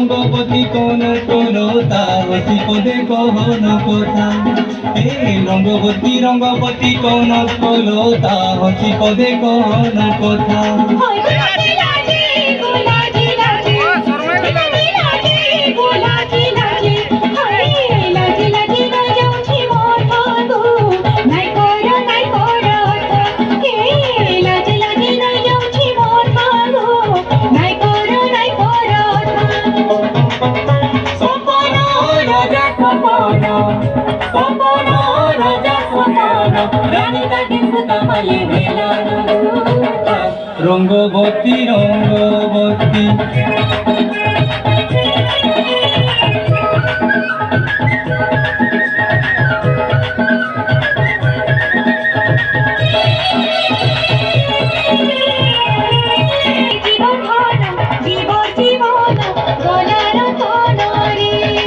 রঙ্গবতী কোন কোনতা অতি পদে কহন কথা এই রঙ্গবতী রঙ্গবতী কোন কোনতা অতি পদে কহন কথা রঙ্গবতী রঙ্গবতী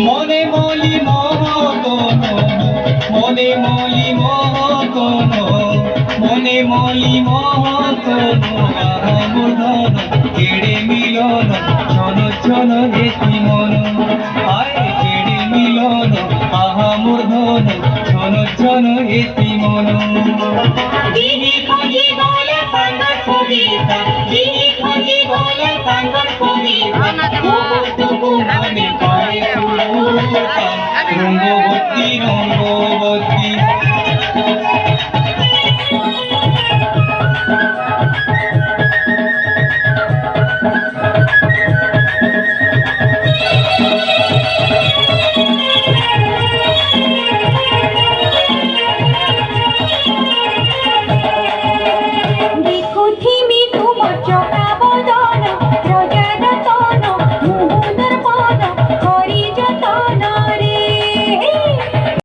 মনে মলি মহতন মনে মলি মহতন মনে মলি মহতন আহামুধন কেড়ে মিলন ছন ছন হেতি মন আয় কেড়ে মিলন আহামুধন ছন ছন হেতি মন দিনি খোঁজি বলে সাঙ্গর কবিতা দিনি খোঁজি বলে সাঙ্গর কবিতা তবু আমি পায়ে রঙ্গবতী রঙ্গবতী